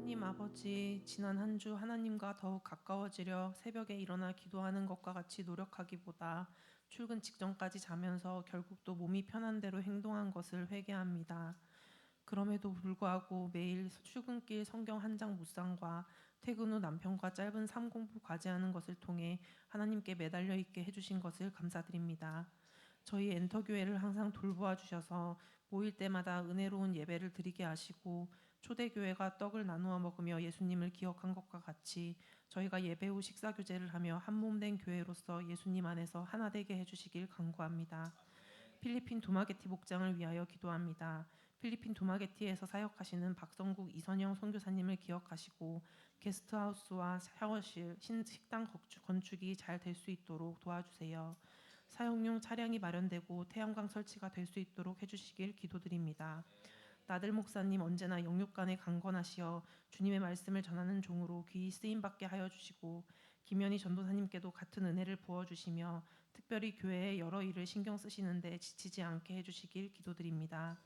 하나님 아버지, 지난 한 주 하나님과 더욱 가까워지려 새벽에 일어나 기도하는 것과 같이 노력하기보다 출근 직전까지 자면서 결국 또 몸이 편한 대로 행동한 것을 회개합니다. 그럼에도 불구하고 매일 출근길 성경 한 장 묵상과 퇴근 후 남편과 짧은 삶 공부 과제하는 것을 통해 하나님께 매달려 있게 해주신 것을 감사드립니다. 저희 엔터교회를 항상 돌보아 주셔서 모일 때마다 은혜로운 예배를 드리게 하시고 초대교회가 떡을 나누어 먹으며 예수님을 기억한 것과 같이 저희가 예배 후 식사 교제를 하며 한 몸 된 교회로서 예수님 안에서 하나 되게 해주시길 간구합니다. 필리핀 두마게티 목장을 위하여 기도합니다. 필리핀 두마게티에서 사역하시는 박성국 이선영 선교사님을 기억하시고 게스트하우스와 샤워실, 식당 건축이 잘 될 수 있도록 도와주세요. 사용용 차량이 마련되고 태양광 설치가 될 수 있도록 해주시길 기도드립니다. 나들 목사님 언제나 영육간에 강건하시어 주님의 말씀을 전하는 종으로 귀히 쓰임받게 하여 주시고 김연희 전도사님께도 같은 은혜를 부어주시며 특별히 교회의 여러 일을 신경 쓰시는데 지치지 않게 해주시길 기도드립니다.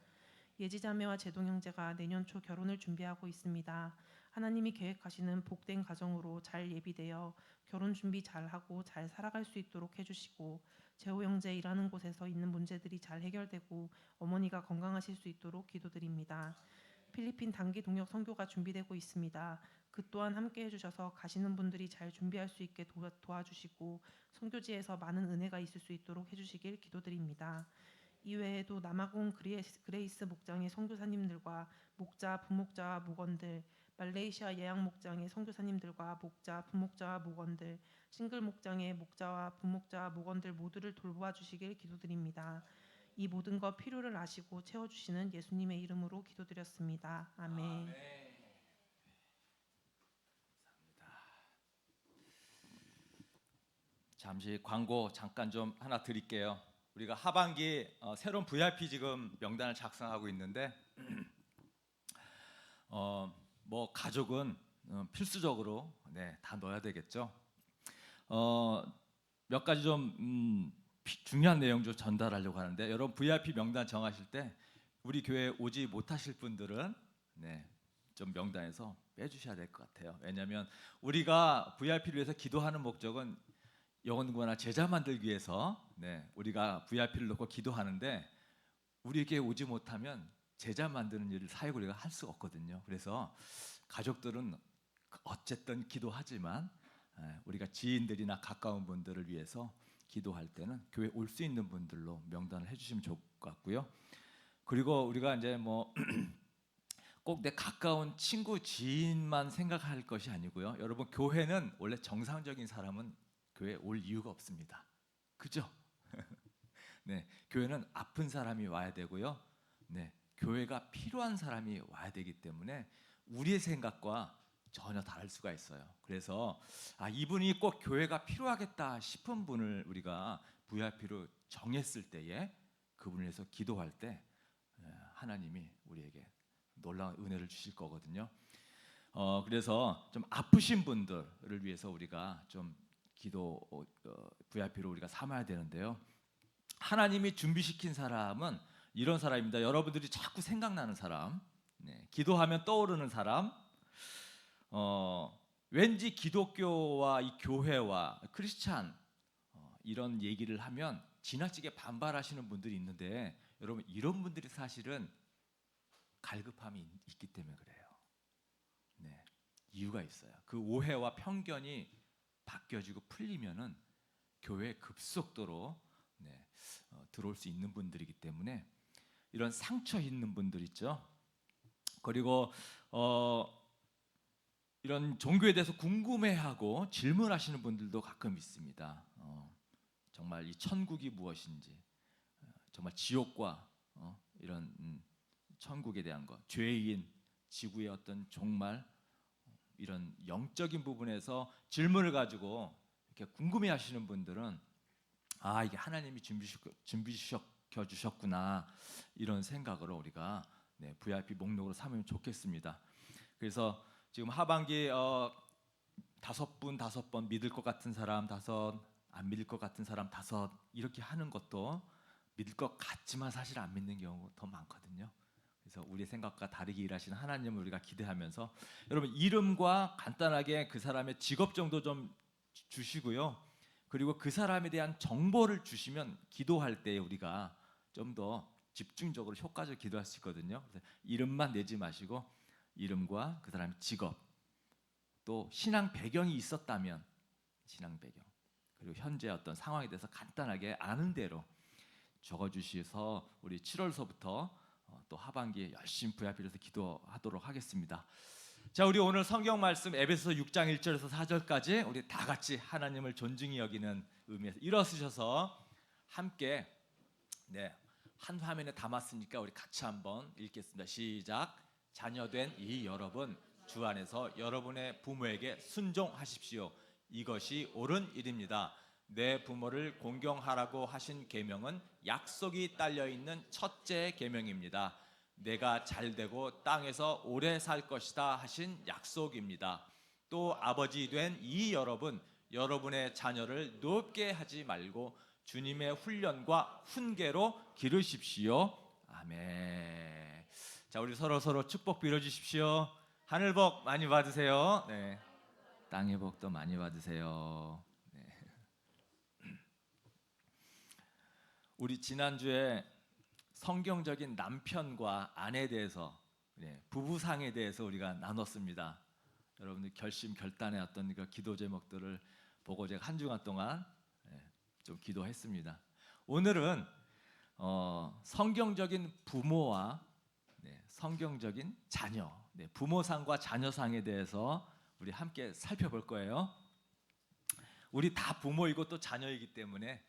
예지자매와 제동형제가 내년 초 결혼을 준비하고 있습니다. 하나님이 계획하시는 복된 가정으로 잘 예비되어 결혼 준비 잘하고 잘 살아갈 수 있도록 해주시고 재호 형제 일하는 곳에서 있는 문제들이 잘 해결되고 어머니가 건강하실 수 있도록 기도드립니다. 필리핀 단기 동역 선교가 준비되고 있습니다. 그 또한 함께 해주셔서 가시는 분들이 잘 준비할 수 있게 도와주시고 선교지에서 많은 은혜가 있을 수 있도록 해주시길 기도드립니다. 이외에도 남아공 그레이스 목장의 선교사님들과 목자, 부목자와 목원들, 말레이시아 예양 목장의 선교사님들과 목자, 부목자와 목원들, 싱글 목장의 목자와 부목자와 목원들 모두를 돌보아 주시길 기도드립니다. 이 모든 것 필요를 아시고 채워주시는 예수님의 이름으로 기도드렸습니다. 아멘. 잠시 광고 잠깐 좀 하나 드릴게요. 우리가 하반기 새로운 VIP 지금 명단을 작성하고 있는데 뭐 가족은 필수적으로 다 넣어야 되겠죠. 몇 가지 좀 중요한 내용 좀 전달하려고 하는데 여러분 VIP 명단 정하실 때 우리 교회 오지 못하실 분들은 좀 명단에서 빼주셔야 될 것 같아요. 왜냐하면 우리가 VIP를 위해서 기도하는 목적은 영혼구원과 제자 만들기 위해서 우리가 VIP를 놓고 기도하는데 우리에게 오지 못하면 제자 만드는 일을 사역을 우리가 할 수가 없거든요. 그래서 가족들은 어쨌든 기도하지만 우리가 지인들이나 가까운 분들을 위해서 기도할 때는 교회 올 수 있는 분들로 명단을 해주시면 좋을 것 같고요. 그리고 우리가 이제 뭐 꼭 내 가까운 친구 지인만 생각할 것이 아니고요. 여러분 교회는 원래 정상적인 사람은 교회에 올 이유가 없습니다. 그죠? 교회는 아픈 사람이 와야 되고요. 교회가 필요한 사람이 와야 되기 때문에 우리의 생각과 전혀 다를 수가 있어요. 그래서 이분이 꼭 교회가 필요하겠다 싶은 분을 우리가 VIP로 정했을 때에 그분을 위해서 기도할 때 하나님이 우리에게 놀라운 은혜를 주실 거거든요. 그래서 좀 아프신 분들을 위해서 우리가 좀 기도 VIP로 우리가 삼아야 되는데요. 하나님이 준비시킨 사람은 이런 사람입니다. 여러분들이 자꾸 생각나는 사람, 기도하면 떠오르는 사람, 왠지 기독교와 이 교회와 크리스찬 이런 얘기를 하면 지나치게 반발하시는 분들이 있는데 여러분 이런 분들이 사실은 갈급함이 있기 때문에 그래요. 이유가 있어요. 그 오해와 편견이 바뀌어지고 풀리면은 교회에 급속도로 들어올 수 있는 분들이기 때문에 이런 상처 있는 분들 있죠. 그리고 이런 종교에 대해서 궁금해하고 질문하시는 분들도 가끔 있습니다. 정말 이 천국이 무엇인지, 정말 지옥과 이런 천국에 대한 것, 죄인, 지구의 어떤 종말 이런 영적인 부분에서 질문을 가지고 이렇게 궁금해하시는 분들은 이게 하나님이 준비시켜 주셨구나 이런 생각으로 우리가 VIP 목록으로 삼으면 좋겠습니다. 그래서 지금 하반기 5번 믿을 것 같은 사람 5, 안 믿을 것 같은 사람 5 이렇게 하는 것도 믿을 것 같지만 사실 안 믿는 경우가 더 많거든요. 그래서 우리 생각과 다르게 일하시는 하나님을 우리가 기대하면서 여러분 이름과 간단하게 그 사람의 직업 정도 좀 주시고요. 그리고 그 사람에 대한 정보를 주시면 기도할 때 우리가 좀 더 집중적으로 효과적으로 기도할 수 있거든요. 그래서 이름만 내지 마시고 이름과 그 사람의 직업, 또 신앙 배경이 있었다면 신앙 배경, 그리고 현재 어떤 상황에 대해서 간단하게 아는 대로 적어주셔서 우리 7월서부터 또 하반기에 열심히 VIP에서 기도하도록 하겠습니다. 자, 우리 오늘 성경 말씀 에베소서 6장 1절에서 4절까지 우리 다 같이 하나님을 존중히 여기는 의미에서 일어서셔서 함께 한 화면에 담았으니까 우리 같이 한번 읽겠습니다. 시작. 자녀된 이 여러분, 주 안에서 여러분의 부모에게 순종하십시오. 이것이 옳은 일입니다. 내 부모를 공경하라고 하신 계명은 약속이 딸려 있는 첫째 계명입니다. 내가 잘되고 땅에서 오래 살 것이다 하신 약속입니다. 또 아버지 된 이 여러분, 여러분의 자녀를 높게 하지 말고 주님의 훈련과 훈계로 기르십시오. 아멘. 자, 우리 서로 축복 빌어주십시오. 하늘 복 많이 받으세요. 네. 땅의 복도 많이 받으세요. 네. 우리 지난주에 성경적인 남편과 아내에 대해서, 부부상에 대해서 우리가 나눴습니다. 여러분들 결단의 어떤 그 기도 제목들을 보고 제가 한 주간 동안 좀 기도했습니다. 오늘은 성경적인 부모와 성경적인 자녀, 부모상과 자녀상에 대해서 우리 함께 살펴볼 거예요. 우리 다 부모이고 또 자녀이기 때문에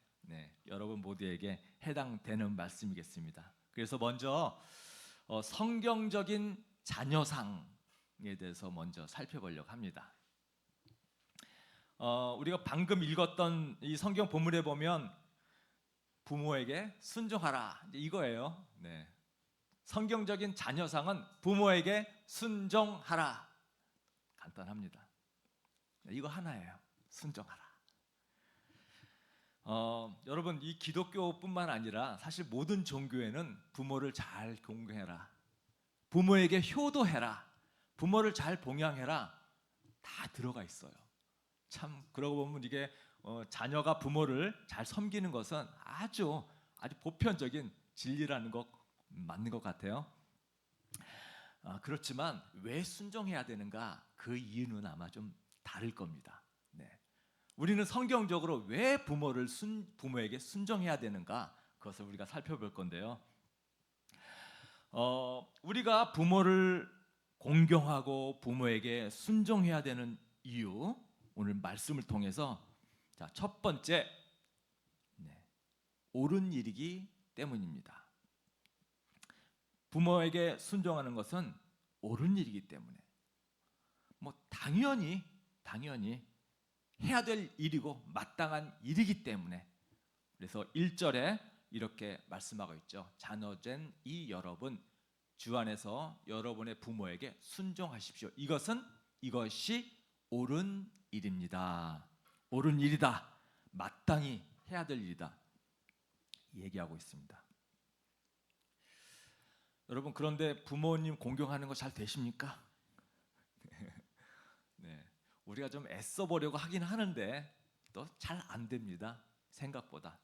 여러분 모두에게 해당되는 말씀이겠습니다. 그래서 먼저 성경적인 자녀상에 대해서 먼저 살펴보려고 합니다. 우리가 방금 읽었던 이 성경 본문에 보면 부모에게 순종하라 이거예요. 성경적인 자녀상은 부모에게 순종하라. 간단합니다. 이거 하나예요. 순종하라. 여러분 이 기독교뿐만 아니라 사실 모든 종교에는 부모를 잘 공경해라, 부모에게 효도해라, 부모를 잘 봉양해라 다 들어가 있어요. 참 그러고 보면 이게 자녀가 부모를 잘 섬기는 것은 아주 보편적인 진리라는 것 맞는 것 같아요. 그렇지만 왜 순종해야 되는가? 그 이유는 아마 좀 다를 겁니다. 우리는 성경적으로 왜 부모에게 순종해야 되는가? 그것을 우리가 살펴볼 건데요. 우리가 부모를 공경하고 부모에게 순종해야 되는 이유, 오늘 말씀을 통해서 첫 번째, 옳은 일이기 때문입니다. 부모에게 순종하는 것은 옳은 일이기 때문에 당연히 해야 될 일이고 마땅한 일이기 때문에, 그래서 1절에 이렇게 말씀하고 있죠. 자녀된 이 여러분, 주 안에서 여러분의 부모에게 순종하십시오. 이것이 옳은 일입니다. 옳은 일이다. 마땅히 해야 될 일이다. 얘기하고 있습니다. 여러분 그런데 부모님 공경하는 거 잘 되십니까? 우리가 좀 애써 보려고 하긴 하는데 또 잘 안 됩니다. 생각보다.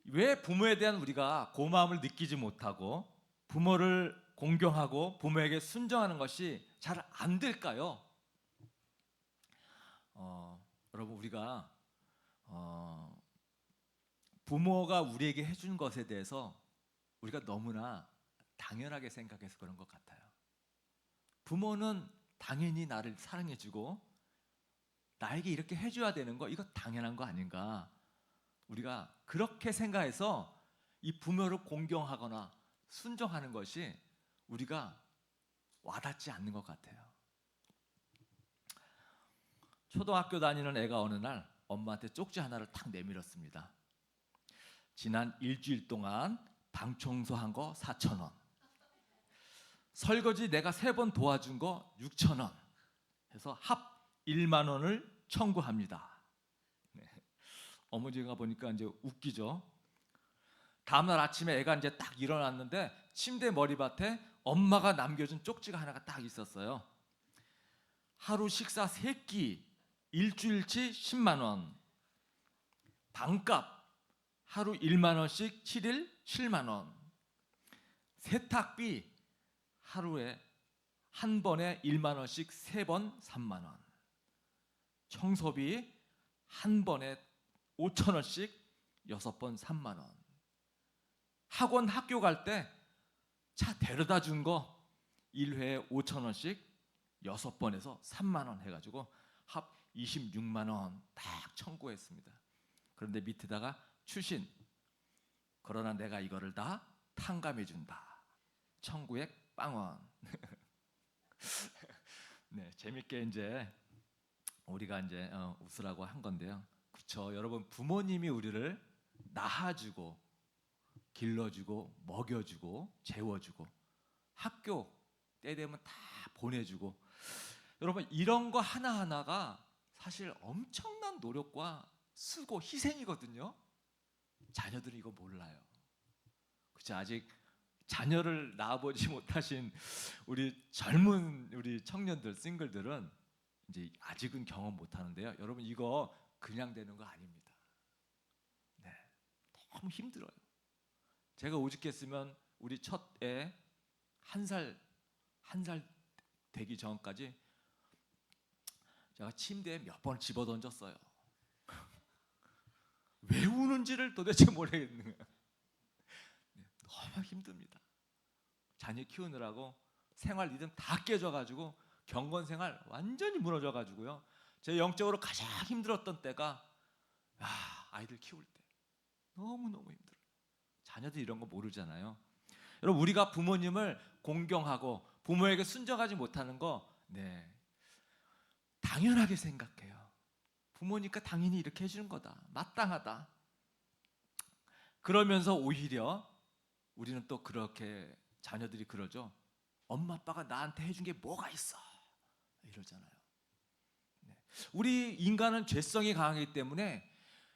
왜 부모에 대한 우리가 고마움을 느끼지 못하고 부모를 공경하고 부모에게 순종하는 것이 잘 안 될까요? 여러분 우리가 부모가 우리에게 해준 것에 대해서 우리가 너무나 당연하게 생각해서 그런 것 같아요. 부모는 당연히 나를 사랑해주고 나에게 이렇게 해줘야 되는 거, 이거 당연한 거 아닌가? 우리가 그렇게 생각해서 이 부모를 공경하거나 순종하는 것이 우리가 와닿지 않는 것 같아요. 초등학교 다니는 애가 어느 날 엄마한테 쪽지 하나를 탁 내밀었습니다. 지난 일주일 동안 방 청소한 거 4,000원, 설거지 내가 3번 도와준 거 6,000원 해서 합 1만 원을 청구합니다. 어머니가 보니까 이제 웃기죠. 다음날 아침에 애가 이제 딱 일어났는데 침대 머리맡에 엄마가 남겨준 쪽지가 하나가 딱 있었어요. 하루 식사 3끼 일주일치 10만 원, 방값 하루 1만 원씩 7일 7만 원, 세탁비 하루에 한 번에 1만 원씩 3번 3만 원, 청소비 한 번에 5천 원씩 6번 3만 원, 학원 학교 갈 때 차 데려다 준 거 1회에 5천 원씩 6번에서 3만 원 해가지고 합 26만 원 딱 청구했습니다. 그런데 밑에다가 추신, 그러나 내가 이거를 다 탕감해 준다. 청구액 빵원. 네, 재밌게 이제 우리가 이제 웃으라고 한 건데요. 그렇죠, 여러분. 부모님이 우리를 낳아주고 길러주고 먹여주고 재워주고 학교 때 되면 다 보내주고, 여러분 이런 거 하나하나가 사실 엄청난 노력과 수고, 희생이거든요. 자녀들이 이거 몰라요. 그렇죠? 아직 자녀를 낳아보지 못하신 우리 젊은 우리 청년들, 싱글들은 이제 아직은 경험 못하는데요. 여러분 이거 그냥 되는 거 아닙니다. 네, 너무 힘들어요. 제가 오죽했으면 우리 첫 애 한 살 되기 전까지 제가 침대에 몇 번 집어 던졌어요. 왜 우는지를 도대체 모르겠는 거예요. 너무 힘듭니다. 자녀 키우느라고 생활 리듬 다 깨져가지고 경건 생활 완전히 무너져가지고요. 제 영적으로 가장 힘들었던 때가 아이들 키울 때 너무너무 힘들어요. 자녀들 이런 거 모르잖아요. 여러분 우리가 부모님을 공경하고 부모에게 순종하지 못하는 거 당연하게 생각해요. 부모니까 당연히 이렇게 해주는 거다, 마땅하다. 그러면서 오히려 우리는 또 그렇게, 자녀들이 그러죠. 엄마 아빠가 나한테 해준 게 뭐가 있어 이러잖아요. 우리 인간은 죄성이 강하기 때문에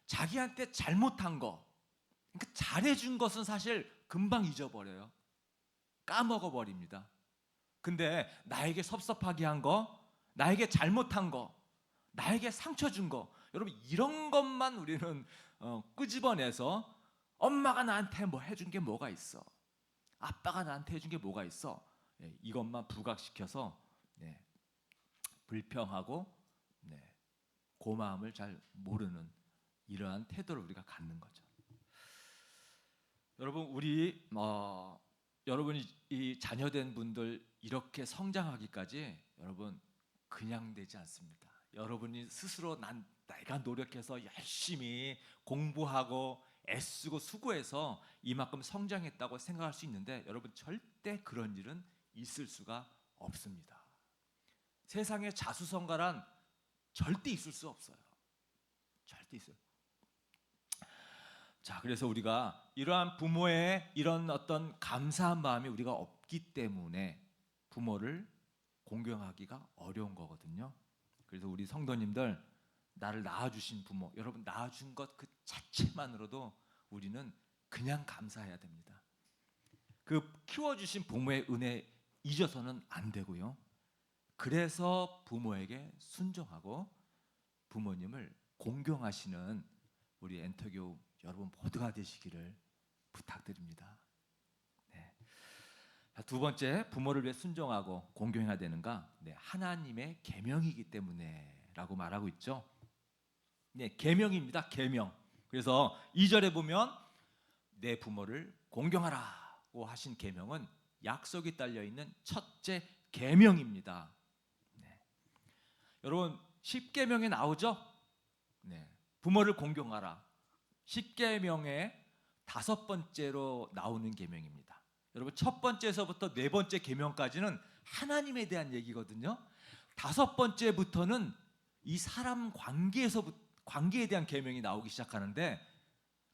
자기한테 잘못한 거, 그러니까 잘해준 것은 사실 금방 잊어버려요. 까먹어 버립니다. 근데 나에게 섭섭하게 한 거, 나에게 잘못한 거, 나에게 상처 준 거, 여러분 이런 것만 우리는 끄집어내서 엄마가 나한테 뭐 해준 게 뭐가 있어, 아빠가 나한테 해준 게 뭐가 있어, 이것만 부각시켜서 불평하고 고마움을 잘 모르는 이러한 태도를 우리가 갖는 거죠. 여러분 여러분이 이 자녀된 분들 이렇게 성장하기까지 여러분 그냥 되지 않습니다. 여러분이 스스로 내가 노력해서 열심히 공부하고 애쓰고 수고해서 이만큼 성장했다고 생각할 수 있는데, 여러분 절대 그런 일은 있을 수가 없습니다. 세상에 자수성가란 절대 있을 수 없어요. 절대 있어요. 자, 그래서 우리가 이러한 부모의 이런 어떤 감사한 마음이 우리가 없기 때문에 부모를 공경하기가 어려운 거거든요. 그래서 우리 성도님들, 나를 낳아주신 부모, 여러분 낳아준 것 그 자체만으로도 우리는 그냥 감사해야 됩니다. 그 키워주신 부모의 은혜 잊어서는 안 되고요. 그래서 부모에게 순종하고 부모님을 공경하시는 우리 엔터교 여러분 모두가 되시기를 부탁드립니다. 두 번째, 부모를 왜 순종하고 공경해야 되는가? 하나님의 계명이기 때문에라고 말하고 있죠. 계명입니다. 계명. 그래서 2절에 보면 내 부모를 공경하라고 하신 계명은 약속이 달려 있는 첫째 계명입니다. 여러분 10계명에 나오죠? 부모를 공경하라. 10계명의 5번째로 나오는 계명입니다. 여러분 첫 번째에서부터 네 번째 계명까지는 하나님에 대한 얘기거든요. 5번째부터는 이 사람 관계에 대한 계명이 나오기 시작하는데,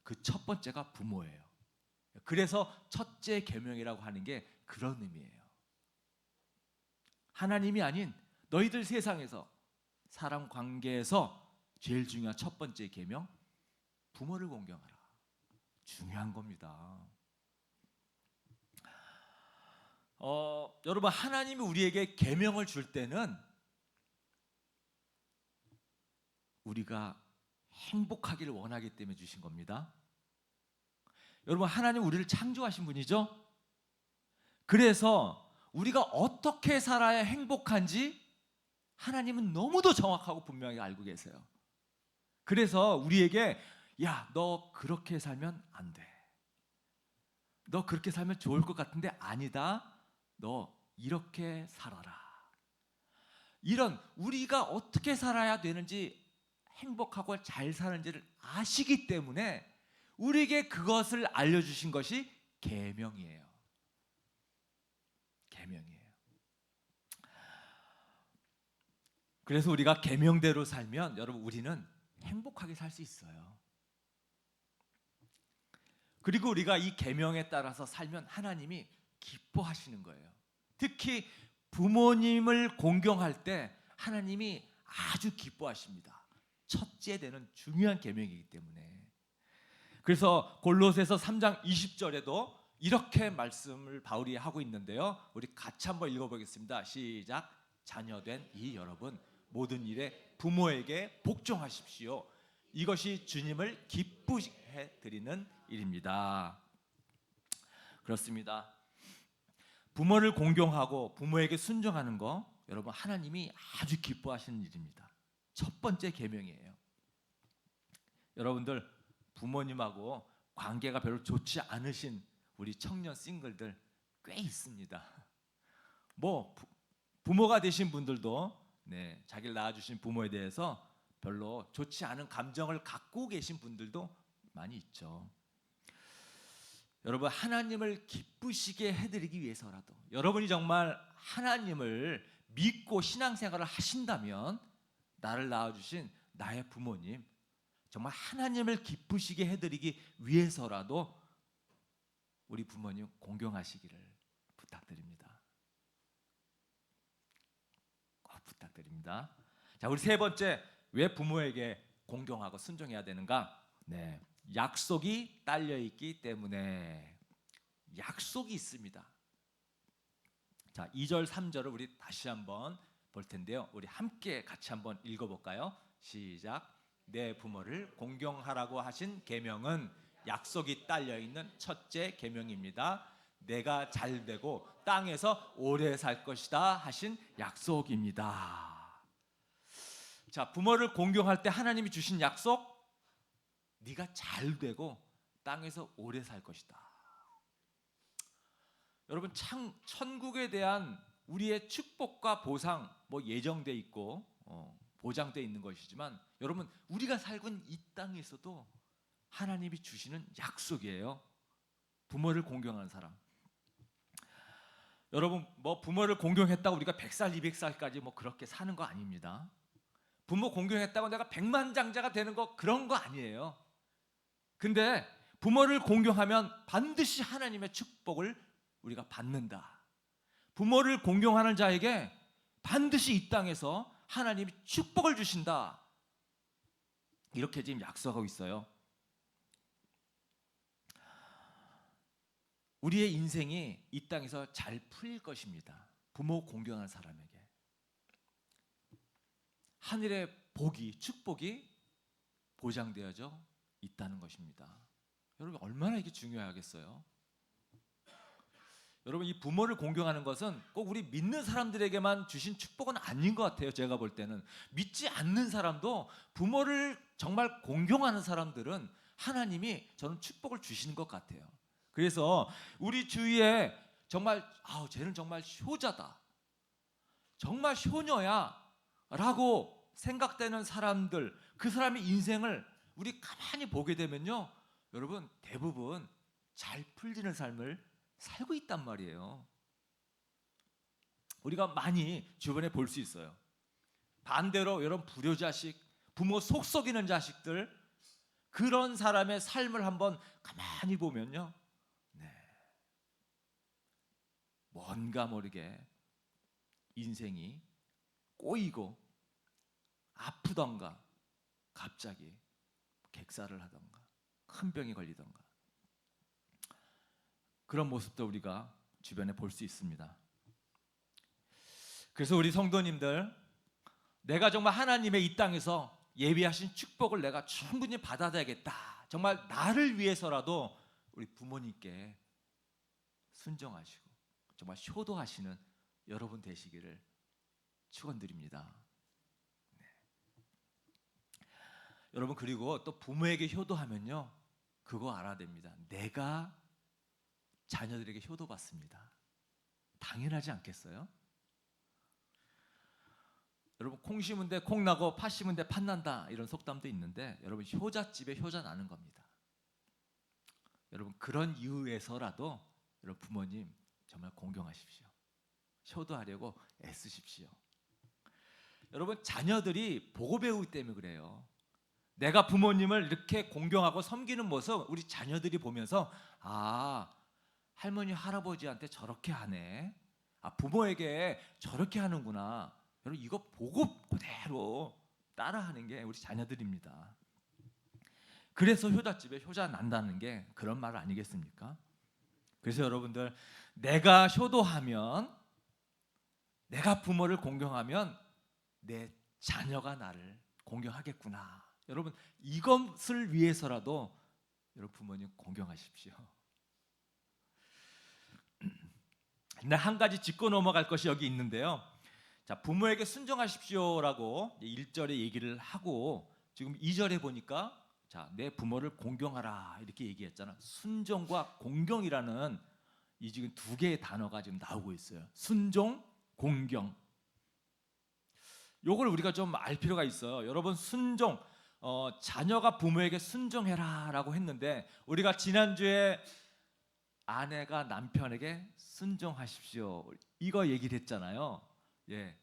그 첫 번째가 부모예요. 그래서 첫째 계명이라고 하는 게 그런 의미예요. 하나님이 아닌 너희들 세상에서 사람 관계에서 제일 중요한 첫 번째 계명, 부모를 공경하라. 중요한 겁니다. 여러분, 하나님이 우리에게 계명을 줄 때는 우리가 행복하기를 원하기 때문에 주신 겁니다. 여러분, 하나님 우리를 창조하신 분이죠. 그래서 우리가 어떻게 살아야 행복한지 하나님은 너무도 정확하고 분명히 알고 계세요. 그래서 우리에게 야, 너 그렇게 살면 안 돼. 너 그렇게 살면 좋을 것 같은데 아니다. 너 이렇게 살아라. 이런 우리가 어떻게 살아야 되는지 행복하고 잘 사는지를 아시기 때문에 우리에게 그것을 알려주신 것이 계명이에요. 계명이에요. 그래서 우리가 계명대로 살면 여러분 우리는 행복하게 살 수 있어요. 그리고 우리가 이 계명에 따라서 살면 하나님이 기뻐하시는 거예요. 특히 부모님을 공경할 때 하나님이 아주 기뻐하십니다. 첫째 되는 중요한 계명이기 때문에. 그래서 골로새서 3장 20절에도 이렇게 말씀을 바울이 하고 있는데요. 우리 같이 한번 읽어보겠습니다. 시작. 자녀된 이 여러분 모든 일에 부모에게 복종하십시오. 이것이 주님을 기쁘게 드리는 일입니다. 그렇습니다. 부모를 공경하고 부모에게 순종하는 거 여러분 하나님이 아주 기뻐하시는 일입니다. 첫 번째 계명이에요. 여러분들 부모님하고 관계가 별로 좋지 않으신 우리 청년 싱글들 꽤 있습니다. 뭐 부모가 되신 분들도 자기를 낳아주신 부모에 대해서 별로 좋지 않은 감정을 갖고 계신 분들도 많이 있죠. 여러분 하나님을 기쁘시게 해드리기 위해서라도 여러분이 정말 하나님을 믿고 신앙생활을 하신다면 나를 낳아주신 나의 부모님 정말 하나님을 기쁘시게 해드리기 위해서라도 우리 부모님 공경하시기를 부탁드립니다. 꼭 부탁드립니다. 자, 우리 세 번째 왜 부모에게 공경하고 순종해야 되는가? 약속이 딸려 있기 때문에. 약속이 있습니다. 자, 2절 3절을 우리 다시 한번 볼 텐데요. 우리 함께 같이 한번 읽어볼까요? 시작. 내 부모를 공경하라고 하신 계명은 약속이 딸려 있는 첫째 계명입니다. 내가 잘 되고 땅에서 오래 살 것이다 하신 약속입니다. 자, 부모를 공경할 때 하나님이 주신 약속, 네가 잘 되고 땅에서 오래 살 것이다. 여러분 천국에 대한 우리의 축복과 보상 뭐 예정돼 있고 보장돼 있는 것이지만 여러분 우리가 살고 있는 이 땅에서도 하나님이 주시는 약속이에요. 부모를 공경하는 사람. 여러분 뭐 부모를 공경했다고 우리가 100살 200살까지 뭐 그렇게 사는 거 아닙니다. 부모 공경했다고 내가 백만장자가 되는 거 그런 거 아니에요. 근데 부모를 공경하면 반드시 하나님의 축복을 우리가 받는다. 부모를 공경하는 자에게 반드시 이 땅에서 하나님이 축복을 주신다. 이렇게 지금 약속하고 있어요. 우리의 인생이 이 땅에서 잘 풀릴 것입니다. 부모 공경하는 사람에게. 하늘의 복이, 축복이 보장되어져 있다는 것입니다. 여러분 얼마나 이게 중요하겠어요? 여러분 이 부모를 공경하는 것은 꼭 우리 믿는 사람들에게만 주신 축복은 아닌 것 같아요. 제가 볼 때는 믿지 않는 사람도 부모를 정말 공경하는 사람들은 하나님이 저는 축복을 주시는 것 같아요. 그래서 우리 주위에 정말 쟤는 정말 효자다, 정말 효녀야 라고 생각되는 사람들, 그 사람의 인생을 우리 가만히 보게 되면요 여러분 대부분 잘 풀리는 삶을 살고 있단 말이에요. 우리가 많이 주변에 볼 수 있어요. 반대로 여러분 불효자식, 부모 속 썩이는 자식들, 그런 사람의 삶을 한번 가만히 보면요 뭔가 모르게 인생이 꼬이고 아프던가 갑자기 객사를 하던가 큰 병이 걸리던가 그런 모습도 우리가 주변에 볼 수 있습니다. 그래서 우리 성도님들, 내가 정말 하나님의 이 땅에서 예비하신 축복을 내가 충분히 받아야겠다. 정말 나를 위해서라도 우리 부모님께 순종하시고 정말 효도하시는 여러분 되시기를 축원드립니다. 네. 여러분, 그리고 또 부모에게 효도하면요, 그거 알아야 됩니다. 내가 자녀들에게 효도받습니다. 당연하지 않겠어요? 여러분, 콩 심은 데 콩 나고 팥 심은 데 팥 난다, 이런 속담도 있는데, 여러분, 효자집에 효자 나는 겁니다. 여러분, 그런 이유에서라도 여러분 부모님 정말 공경하십시오. 효도하려고 애쓰십시오. 여러분, 자녀들이 보고 배우기 때문에 그래요. 내가 부모님을 이렇게 공경하고 섬기는 모습 우리 자녀들이 보면서, 아, 할머니 할아버지한테 저렇게 하네, 아, 부모에게 저렇게 하는구나, 여러분 이거 보고 그대로 따라하는 게 우리 자녀들입니다. 그래서 효자집에 효자 난다는 게 그런 말 아니겠습니까? 그래서 여러분들, 내가 효도하면, 내가 부모를 공경하면 내 자녀가 나를 공경하겠구나. 여러분, 이것을 위해서라도 여러분 부모님 공경하십시오. 근데 한 가지 짚고 넘어갈 것이 여기 있는데요. 자, 부모에게 순종하십시오라고 1절에 얘기를 하고, 지금 2절에 보니까, 자, 내 부모를 공경하라 이렇게 얘기했잖아. 순종과 공경이라는 이 지금 두 개의 단어가 지금 나오고 있어요. 순종, 공경. 요걸 우리가 좀 알 필요가 있어요. 여러분, 순종, 자녀가 부모에게 순종해라라고 했는데, 우리가 지난주에 아내가 남편에게 순종하십시오 이거 얘기를 했잖아요. 예,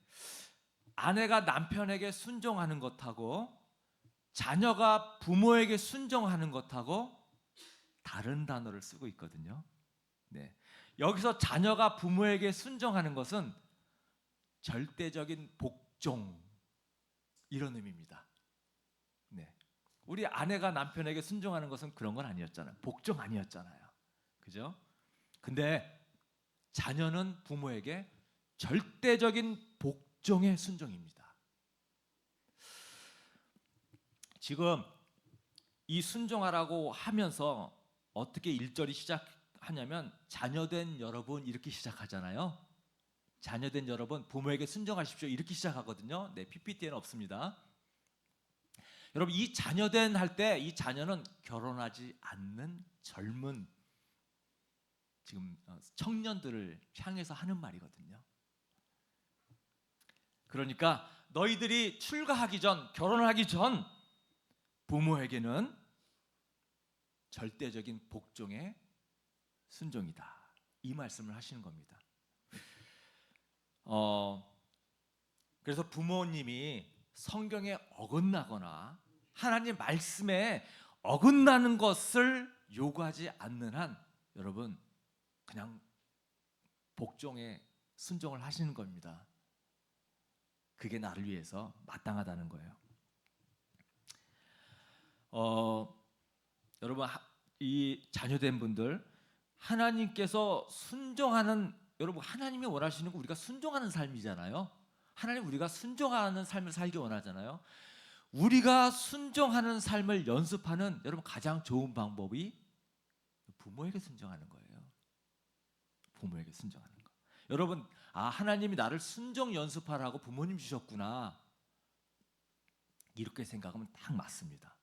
아내가 남편에게 순종하는 것하고 자녀가 부모에게 순종하는 것하고 다른 단어를 쓰고 있거든요. 네, 여기서 자녀가 부모에게 순종하는 것은 절대적인 복종, 이런 의미입니다. 네, 우리 아내가 남편에게 순종하는 것은 그런 건 아니었잖아요. 복종 아니었잖아요. 그죠? 근데 자녀는 부모에게 절대적인 복종의 순종입니다. 지금 이 순종하라고 하면서 어떻게 1절이 시작하냐면, 자녀된 여러분 이렇게 시작하잖아요. 자녀된 여러분 부모에게 순종하십시오 이렇게 시작하거든요. 네, PPT에는 없습니다. 여러분, 이 자녀된 할 때 이 자녀는 결혼하지 않는 젊은 지금 청년들을 향해서 하는 말이거든요. 그러니까 너희들이 출가하기 전, 결혼하기 전 부모에게는 절대적인 복종의 순종이다, 이 말씀을 하시는 겁니다. 그래서 부모님이 성경에 어긋나거나 하나님 말씀에 어긋나는 것을 요구하지 않는 한, 여러분 그냥 복종에 순종을 하시는 겁니다. 그게 나를 위해서 마땅하다는 거예요. 여러분, 이 자녀된 분들, 하나님께서 순종하는, 여러분 하나님이 원하시는 거 우리가 순종하는 삶이잖아요. 하나님, 우리가 순종하는 삶을 살기 원하잖아요. 우리가 순종하는 삶을 연습하는, 여러분 가장 좋은 방법이 부모에게 순종하는 거예요. 부모에게 순종하는 거. 여러분, 아, 하나님이 나를 순종 연습하라고 부모님 주셨구나, 이렇게 생각하면 딱 맞습니다.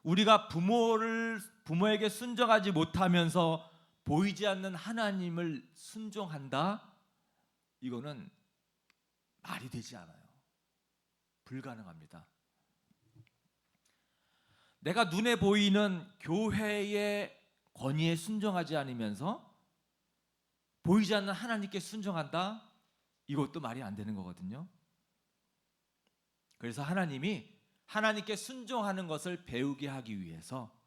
우리가 부모에게 순종하지 못하면서 보이지 않는 하나님을 순종한다, 이거는 말이 되지 않아요. 불가능합니다. 내가 눈에 보이는 교회의 권위에 순종하지 않으면서 보이지 않는 하나님께 순종한다, 이것도 말이 안 되는 거거든요. 그래서 하나님이 하나님께 순종하는 것을 배우게 하기 위해서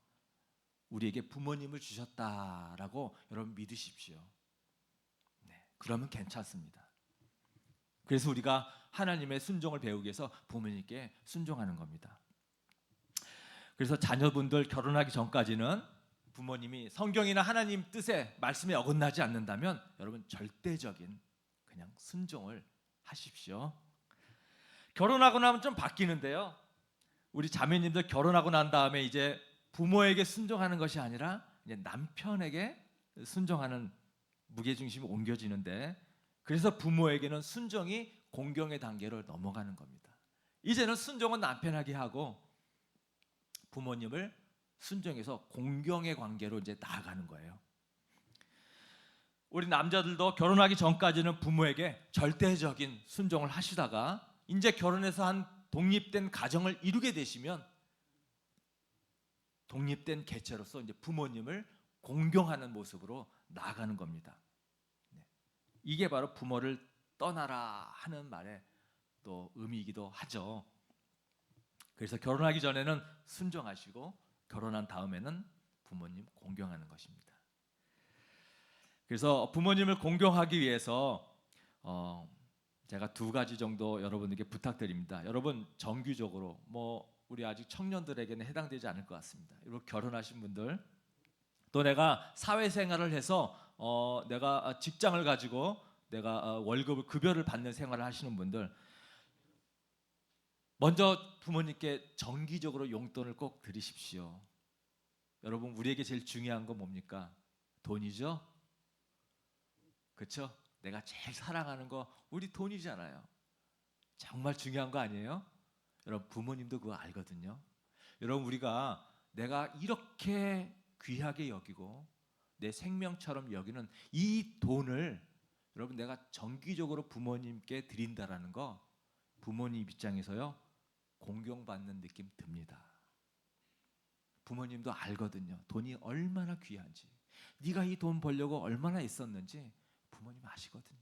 우리에게 부모님을 주셨다라고 여러분 믿으십시오. 네, 그러면 괜찮습니다. 그래서 우리가 하나님의 순종을 배우기 위해서 부모님께 순종하는 겁니다. 그래서 자녀분들 결혼하기 전까지는 부모님이 성경이나 하나님 뜻에 말씀에 어긋나지 않는다면 여러분 절대적인 그냥 순종을 하십시오. 결혼하고 나면 좀 바뀌는데요. 우리 자매님들 결혼하고 난 다음에 이제 부모에게 순종하는 것이 아니라 이제 남편에게 순종하는 무게중심이 옮겨지는데, 그래서 부모에게는 순종이 공경의 단계로 넘어가는 겁니다. 이제는 순종은 남편에게 하고 부모님을 순종해서 공경의 관계로 이제 나아가는 거예요. 우리 남자들도 결혼하기 전까지는 부모에게 절대적인 순종을 하시다가 이제 결혼해서 한 독립된 가정을 이루게 되시면 독립된 개체로서 이제 부모님을 공경하는 모습으로 나아가는 겁니다. 이게 바로 부모를 떠나라 하는 말의 또 의미이기도 하죠. 그래서 결혼하기 전에는 순종하시고 결혼한 다음에는 부모님 공경하는 것입니다. 그래서 부모님을 공경하기 위해서 제가 두 가지 정도 여러분에게 부탁드립니다. 여러분 정규적으로 우리 아직 청년들에게는 해당되지 않을 것 같습니다. 그리고 결혼하신 분들, 또 내가 사회생활을 해서 내가 직장을 가지고 내가 월급을 급여를 받는 생활을 하시는 분들, 먼저 부모님께 정기적으로 용돈을 꼭 드리십시오. 여러분 우리에게 제일 중요한 건 뭡니까? 돈이죠? 그렇죠? 내가 제일 사랑하는 거 우리 돈이잖아요. 정말 중요한 거 아니에요? 여러분 부모님도 그거 알거든요. 여러분 우리가 내가 이렇게 귀하게 여기고 내 생명처럼 여기는 이 돈을 여러분 내가 정기적으로 부모님께 드린다라는 거, 부모님 입장에서요 공경받는 느낌 듭니다. 부모님도 알거든요. 돈이 얼마나 귀한지, 네가 이 돈 벌려고 얼마나 있었는지 부모님 아시거든요.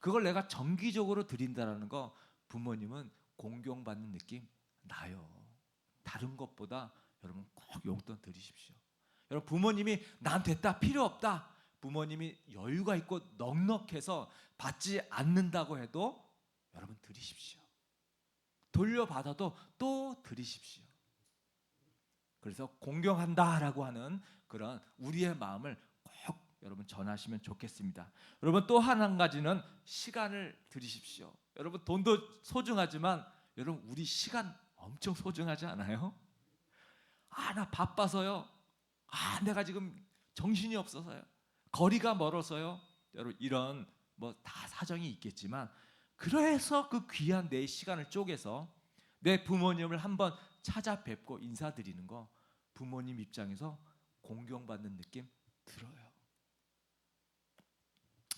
그걸 내가 정기적으로 드린다라는 거, 부모님은 공경받는 느낌 나요. 다른 것보다 여러분 꼭 용돈 드리십시오. 여러분 부모님이 난 됐다, 필요 없다, 부모님이 여유가 있고 넉넉해서 받지 않는다고 해도 여러분 드리십시오. 돌려받아도 또 드리십시오. 그래서 공경한다라고 하는 그런 우리의 마음을 꼭 여러분 전하시면 좋겠습니다. 여러분 또 한 가지는 시간을 드리십시오. 여러분 돈도 소중하지만 여러분 우리 시간 엄청 소중하지 않아요? 나 바빠서요. 내가 지금 정신이 없어서요. 거리가 멀어서요. 여러분 이런 다 사정이 있겠지만, 그래서 그 귀한 내 시간을 쪼개서 내 부모님을 한번 찾아뵙고 인사드리는 거, 부모님 입장에서 공경받는 느낌 들어요.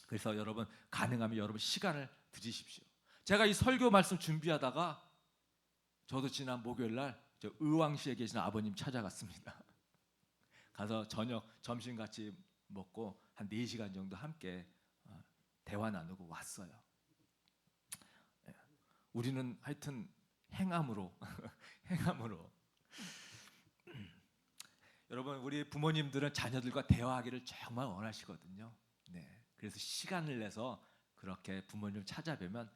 그래서 여러분 가능하면 여러분 시간을 드리십시오. 제가 이 설교 말씀 준비하다가 저도 지난 목요일 날 의왕시에 계신 아버님 찾아갔습니다. 가서 저녁 점심 같이 먹고 한 4시간 정도 함께 대화 나누고 왔어요. 우리는 하여튼 행함으로 행함으로 여러분 우리 부모님들은 자녀들과 대화하기를 정말 원하시거든요. 그래서 시간을 내서 그렇게 부모님을 찾아뵈면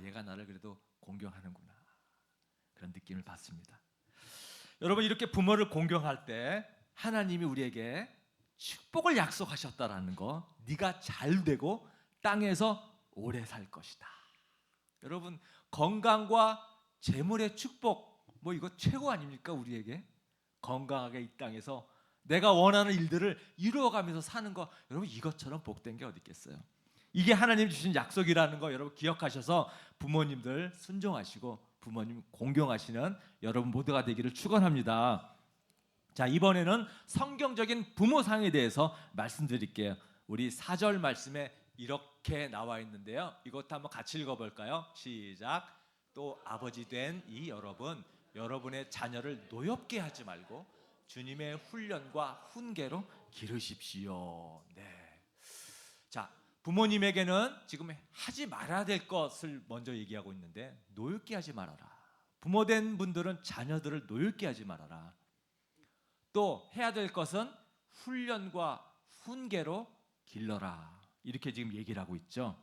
얘가 나를 그래도 공경하는구나, 그런 느낌을 받습니다. 여러분 이렇게 부모를 공경할 때 하나님이 우리에게 축복을 약속하셨다라는 거, 네가 잘 되고 땅에서 오래 살 것이다. 여러분 건강과 재물의 축복, 이거 최고 아닙니까? 우리에게 건강하게 이 땅에서 내가 원하는 일들을 이루어가면서 사는 거, 여러분 이것처럼 복된 게 어디 있겠어요? 이게 하나님 주신 약속이라는 거 여러분 기억하셔서 부모님들 순종하시고 부모님 공경하시는 여러분 모두가 되기를 축원합니다. 자, 이번에는 성경적인 부모상에 대해서 말씀드릴게요. 우리 4절 말씀에 이렇게 나와 있는데요. 이것도 한번 같이 읽어볼까요? 시작. 또 아버지 된 이 여러분, 여러분의 자녀를 노엽게 하지 말고 주님의 훈련과 훈계로 기르십시오. 자, 부모님에게는 지금 하지 말아야 될 것을 먼저 얘기하고 있는데, 노엽게 하지 말아라. 부모된 분들은 자녀들을 노엽게 하지 말아라. 또 해야 될 것은 훈련과 훈계로 길러라. 이렇게 지금 얘기를 하고 있죠.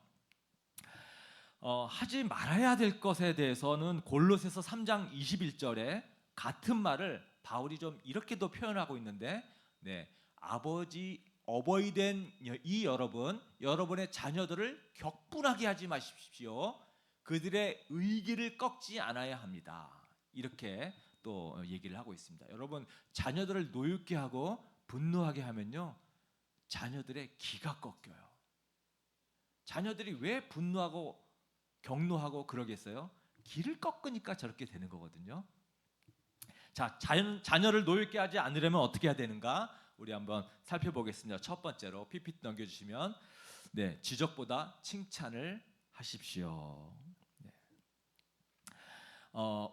하지 말아야 될 것에 대해서는 골로새서 3장 21절에 같은 말을 바울이 좀 이렇게도 표현하고 있는데, 아버지 어버이 된 이 여러분의 자녀들을 격분하게 하지 마십시오. 그들의 의기를 꺾지 않아야 합니다. 이렇게 또 얘기를 하고 있습니다. 여러분, 자녀들을 노엽게 하고 분노하게 하면요, 자녀들의 기가 꺾여요. 자녀들이 왜 분노하고 격노하고 그러겠어요? 기를 꺾으니까 저렇게 되는 거거든요. 자, 자녀를 노엽게 하지 않으려면 어떻게 해야 되는가? 우리 한번 살펴보겠습니다. 첫 번째로 PPT 넘겨주시면, 네, 지적보다 칭찬을 하십시오. 네.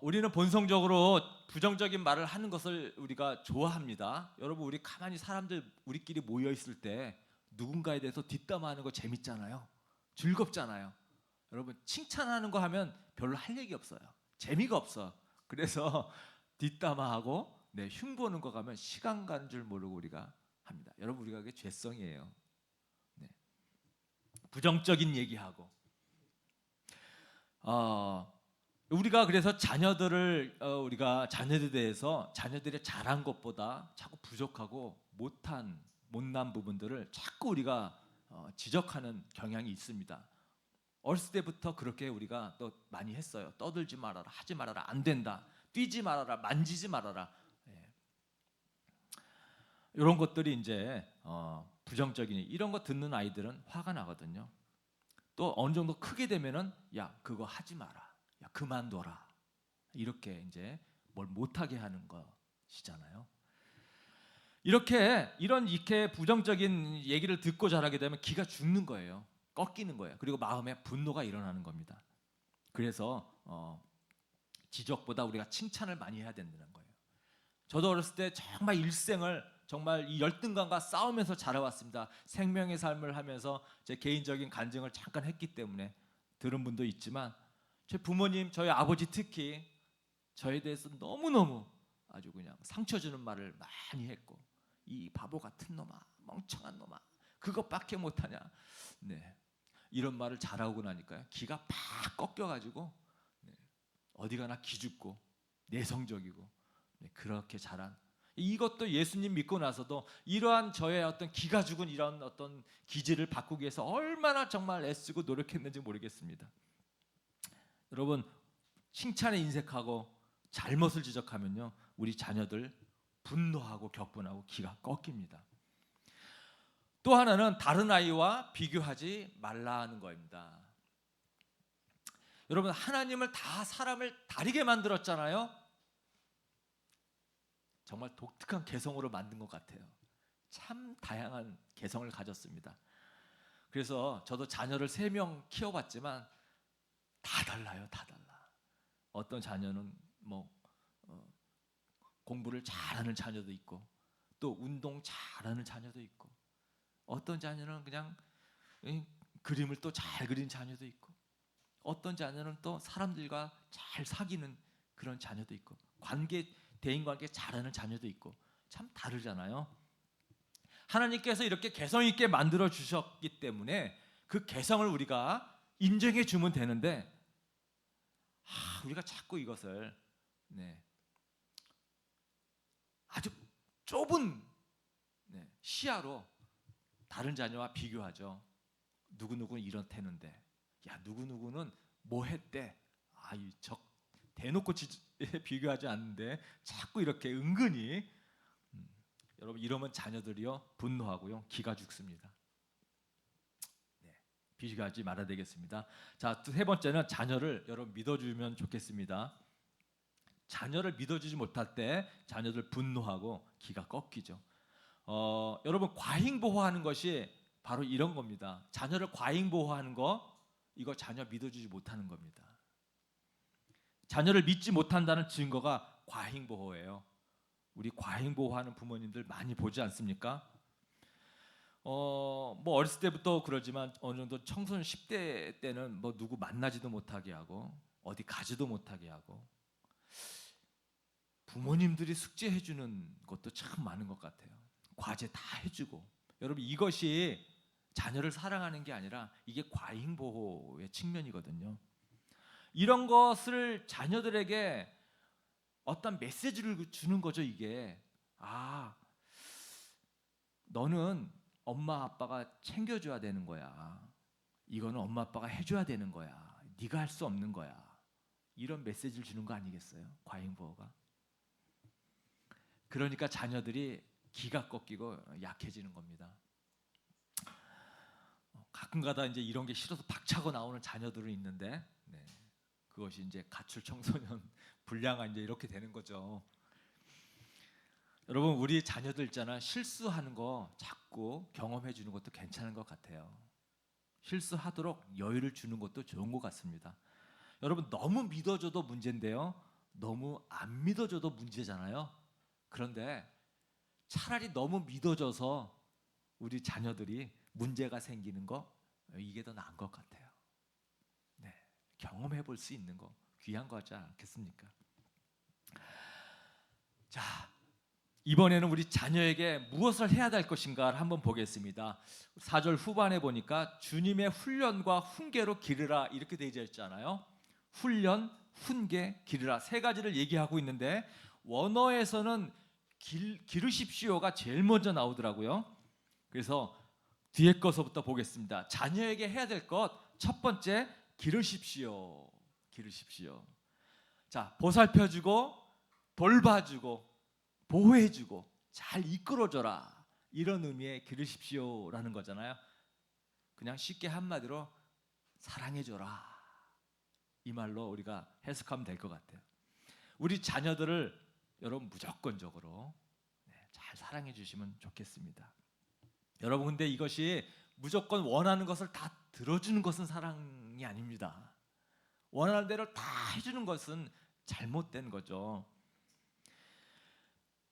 우리는 본성적으로 부정적인 말을 하는 것을 우리가 좋아합니다. 여러분, 우리 가만히 사람들 우리끼리 모여 있을 때 누군가에 대해서 뒷담화하는 거 재밌잖아요. 즐겁잖아요. 여러분, 칭찬하는 거 하면 별로 할 얘기 없어요. 재미가 없어. 그래서 뒷담화하고 흉보는 거 가면 시간 가는 줄 모르고 우리가 합니다. 여러분, 우리가 그게 죄성이에요. 네. 부정적인 얘기하고. 우리가 그래서 우리가 자녀들에 대해서 자녀들의 잘한 것보다 자꾸 부족하고 못난 부분들을 자꾸 우리가 지적하는 경향이 있습니다. 어렸을 때부터 그렇게 우리가 또 많이 했어요. 떠들지 말아라, 하지 말아라, 안 된다, 뛰지 말아라, 만지지 말아라. 이런 것들이 이제 부정적인 이런 거 듣는 아이들은 화가 나거든요. 또 어느 정도 크게 되면은 야, 그거 하지 마라, 야, 그만둬라, 이렇게 이제 뭘 못하게 하는 것이잖아요. 이렇게 부정적인 얘기를 듣고 자라게 되면 기가 죽는 거예요. 꺾이는 거예요. 그리고 마음에 분노가 일어나는 겁니다. 그래서 지적보다 우리가 칭찬을 많이 해야 된다는 거예요. 저도 어렸을 때 정말 일생을 정말 이 열등감과 싸우면서 자라왔습니다. 생명의 삶을 하면서 제 개인적인 간증을 잠깐 했기 때문에 들은 분도 있지만, 제 부모님, 저희 아버지 특히 저에 대해서 너무너무 아주 그냥 상처 주는 말을 많이 했고, 이 바보 같은 놈아, 멍청한 놈아, 그것밖에 못하냐, 네, 이런 말을 잘하고 나니까요, 기가 팍 꺾여가지고 어디 가나 기죽고 내성적이고, 그렇게 자란, 이것도 예수님 믿고 나서도 이러한 저의 어떤 기가 죽은 이런 어떤 기질을 바꾸기 위해서 얼마나 정말 애쓰고 노력했는지 모르겠습니다. 여러분, 칭찬에 인색하고 잘못을 지적하면요, 우리 자녀들 분노하고 격분하고 기가 꺾입니다. 또 하나는 다른 아이와 비교하지 말라는 겁니다. 여러분, 하나님을 다 사람을 다르게 만들었잖아요. 정말 독특한 개성으로 만든 것 같아요. 참 다양한 개성을 가졌습니다. 그래서 저도 자녀를 3명 키워봤지만 다 달라요. 다 달라. 어떤 자녀는 공부를 잘하는 자녀도 있고, 또 운동 잘하는 자녀도 있고, 어떤 자녀는 그냥 그림을 또 잘 그리는 자녀도 있고, 어떤 자녀는 또 사람들과 잘 사귀는 그런 자녀도 있고, 대인관계 잘하는 자녀도 있고, 참 다르잖아요. 하나님께서 이렇게 개성 있게 만들어 주셨기 때문에 그 개성을 우리가 인정해 주면 되는데, 우리가 자꾸 이것을 아주 좁은 시야로 다른 자녀와 비교하죠. 누구누구는 이렇다는데, 야, 누구누구는 뭐 했대, 대놓고 비교하지 않는데 자꾸 이렇게 은근히, 여러분, 이러면 자녀들이요 분노하고요 기가 죽습니다. 비교하지 말아야 되겠습니다. 자, 3번째는 자녀를 여러분 믿어주면 좋겠습니다. 자녀를 믿어주지 못할 때 자녀들 분노하고 기가 꺾이죠. 여러분, 과잉보호하는 것이 바로 이런 겁니다. 자녀를 과잉보호하는 거, 이거 자녀 믿어주지 못하는 겁니다. 자녀를 믿지 못한다는 증거가 과잉보호예요. 우리 과잉보호하는 부모님들 많이 보지 않습니까? 어렸을 때부터 그러지만 어느 정도 청소년 10대 때는 누구 만나지도 못하게 하고 어디 가지도 못하게 하고, 부모님들이 숙제해 주는 것도 참 많은 것 같아요. 과제 다 해주고. 여러분, 이것이 자녀를 사랑하는 게 아니라 이게 과잉보호의 측면이거든요. 이런 것을 자녀들에게 어떤 메시지를 주는 거죠. 이게 너는 엄마 아빠가 챙겨줘야 되는 거야. 이거는 엄마 아빠가 해줘야 되는 거야. 네가 할 수 없는 거야. 이런 메시지를 주는 거 아니겠어요? 과잉보호가. 그러니까 자녀들이 기가 꺾이고 약해지는 겁니다. 가끔가다 이제 이런 게 싫어서 박차고 나오는 자녀들은 있는데, 네, 그것이 이제 가출 청소년 불량아 이제 이렇게 되는 거죠. 여러분, 우리 자녀들 있잖아, 실수하는 거 자꾸 경험해 주는 것도 괜찮은 것 같아요. 실수하도록 여유를 주는 것도 좋은 것 같습니다. 여러분, 너무 믿어줘도 문제인데요, 너무 안 믿어줘도 문제잖아요. 그런데 차라리 너무 믿어줘서 우리 자녀들이 문제가 생기는 거, 이게 더 나은 것 같아요. 네, 경험해 볼 수 있는 거 귀한 거지 않겠습니까? 자, 이번에는 우리 자녀에게 무엇을 해야 될 것인가를 한번 보겠습니다. 4절 후반에 보니까 주님의 훈련과 훈계로 기르라 이렇게 되어 있잖아요. 훈련, 훈계, 기르라 세 가지를 얘기하고 있는데, 원어에서는 기르십시오가 제일 먼저 나오더라고요. 그래서 뒤에 것부터 보겠습니다. 자녀에게 해야 될 것 첫 번째, 기르십시오. 기르십시오. 자, 보살펴주고 돌봐주고 보호해주고 잘 이끌어줘라, 이런 의미의 기르십시오라는 거잖아요. 그냥 쉽게 한마디로 사랑해줘라, 이 말로 우리가 해석하면 될 것 같아요. 우리 자녀들을 여러분 무조건적으로 잘 사랑해 주시면 좋겠습니다. 여러분, 근데 이것이 무조건 원하는 것을 다 들어주는 것은 사랑이 아닙니다. 원하는 대로 다 해주는 것은 잘못된 거죠.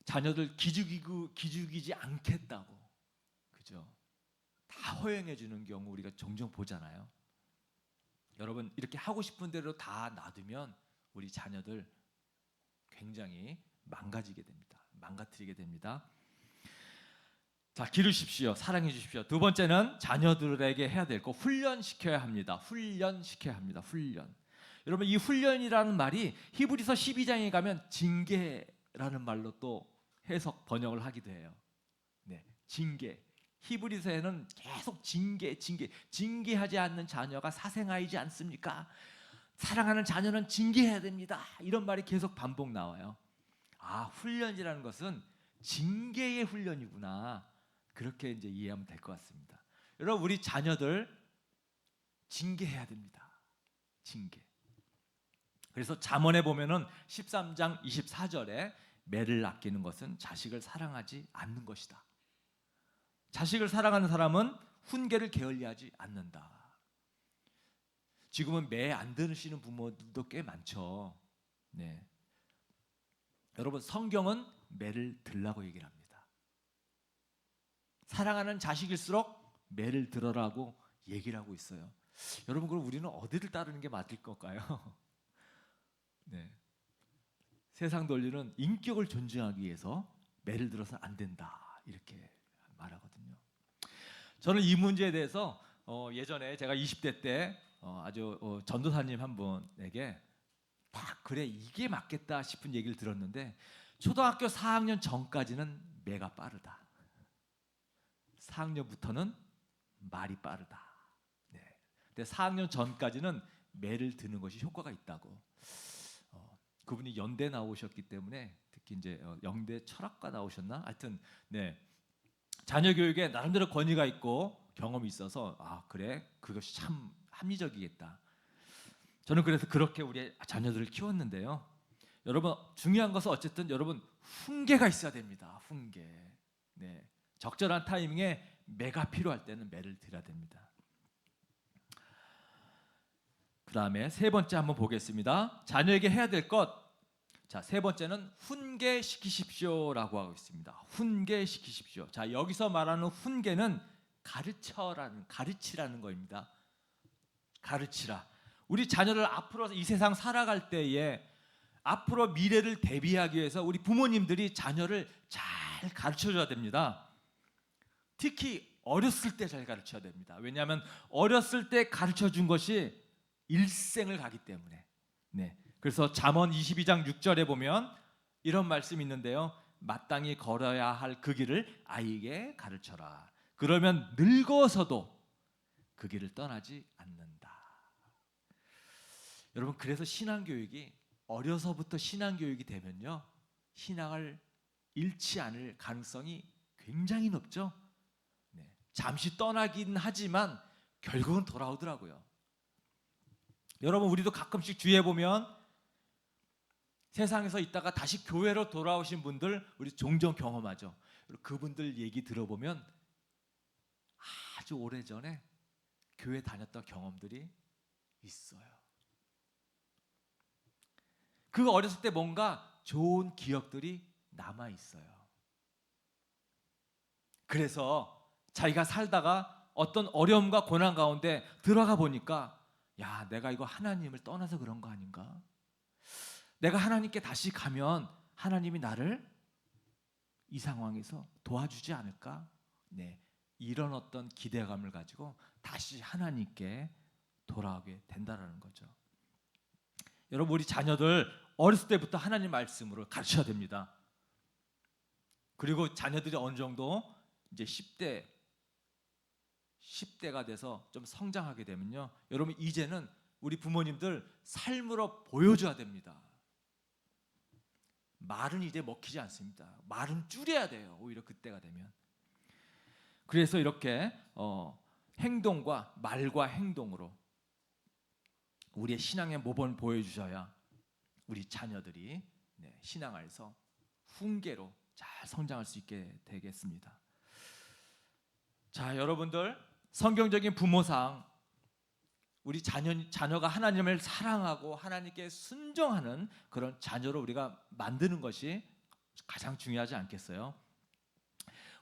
자녀들 기죽이지 않겠다고, 그죠? 다 허용해 주는 경우 우리가 종종 보잖아요. 여러분, 이렇게 하고 싶은 대로 다 놔두면 우리 자녀들 굉장히 망가지게 됩니다. 망가뜨리게 됩니다. 자, 기르십시오. 사랑해 주십시오. 두 번째는 자녀들에게 해야 될 거, 훈련시켜야 합니다. 훈련시켜야 합니다. 훈련. 여러분, 이 훈련이라는 말이 히브리서 12장에 가면 징계라는 말로 또 해석 번역을 하기도 해요. 네, 징계. 히브리서에는 계속 징계하지 않는 자녀가 사생아이지 않습니까? 사랑하는 자녀는 징계해야 됩니다. 이런 말이 계속 반복 나와요. 아, 훈련이라는 것은 징계의 훈련이구나, 그렇게 이제 이해하면 될 것 같습니다. 여러분, 우리 자녀들 징계해야 됩니다. 징계. 그래서 잠언에 보면은 13장 24절에 매를 아끼는 것은 자식을 사랑하지 않는 것이다. 자식을 사랑하는 사람은 훈계를 게을리하지 않는다. 지금은 매 안 들으시는 부모들도 꽤 많죠. 네. 여러분, 성경은 매를 들라고 얘기를 합니다. 사랑하는 자식일수록 매를 들어라고 얘기를 하고 있어요. 여러분, 그럼 우리는 어디를 따르는 게 맞을 걸까요? 네. 세상 논리는 인격을 존중하기 위해서 매를 들어서 안 된다, 이렇게 말하거든요. 저는 이 문제에 대해서 예전에 제가 20대 때 아주 전도사님 한 분에게 딱 그래, 이게 맞겠다 싶은 얘기를 들었는데, 초등학교 4학년 전까지는 매가 빠르다. 4학년부터는 말이 빠르다. 네. 근데 4학년 전까지는 매를 드는 것이 효과가 있다고. 그분이 연대 나오셨기 때문에, 특히 이제 영대 철학과 나오셨나? 하여튼 네. 자녀 교육에 나름대로 권위가 있고 경험이 있어서, 아, 그래, 그것이 참 합리적이겠다. 저는 그래서 그렇게 우리 자녀들을 키웠는데요. 여러분, 중요한 것은 어쨌든 여러분 훈계가 있어야 됩니다. 훈계. 네. 적절한 타이밍에 매가 필요할 때는 매를 드려야 됩니다. 그 다음에 세 번째 한번 보겠습니다. 자녀에게 해야 될 것. 자, 세 번째는 훈계시키십시오라고 하고 있습니다. 훈계시키십시오. 자, 여기서 말하는 훈계는 가르치라는 거입니다. 가르치라. 우리 자녀를 앞으로 이 세상 살아갈 때에 앞으로 미래를 대비하기 위해서 우리 부모님들이 자녀를 잘 가르쳐줘야 됩니다. 특히 어렸을 때 잘 가르쳐야 됩니다. 왜냐하면 어렸을 때 가르쳐준 것이 일생을 가기 때문에. 네. 그래서 잠언 22장 6절에 보면 이런 말씀이 있는데요. 마땅히 걸어야 할 그 길을 아이에게 가르쳐라. 그러면 늙어서도 그 길을 떠나지 않는다. 여러분, 그래서 신앙교육이 어려서부터 신앙교육이 되면요, 신앙을 잃지 않을 가능성이 굉장히 높죠. 네. 잠시 떠나긴 하지만 결국은 돌아오더라고요. 여러분, 우리도 가끔씩 주위에 보면 세상에서 있다가 다시 교회로 돌아오신 분들 우리 종종 경험하죠. 그분들 얘기 들어보면 아주 오래전에 교회 다녔던 경험들이 있어요. 그 어렸을 때 뭔가 좋은 기억들이 남아 있어요. 그래서 자기가 살다가 어떤 어려움과 고난 가운데 들어가 보니까, 야, 내가 이거 하나님을 떠나서 그런 거 아닌가? 내가 하나님께 다시 가면 하나님이 나를 이 상황에서 도와주지 않을까? 네, 이런 어떤 기대감을 가지고 다시 하나님께 돌아오게 된다라는 거죠. 여러분, 우리 자녀들 어렸을 때부터 하나님 말씀으로 가르쳐야 됩니다. 그리고 자녀들이 어느 정도 이제 10대가 돼서 좀 성장하게 되면요, 여러분, 이제는 우리 부모님들 삶으로 보여줘야 됩니다. 말은 이제 먹히지 않습니다. 말은 줄여야 돼요. 오히려 그때가 되면. 그래서 이렇게 행동과 말과 행동으로 우리의 신앙의 모범을 보여주셔야 우리 자녀들이 신앙 안에서 훈계로 잘 성장할 수 있게 되겠습니다. 자, 여러분들, 성경적인 부모상 우리 자녀가 하나님을 사랑하고 하나님께 순종하는 그런 자녀로 우리가 만드는 것이 가장 중요하지 않겠어요?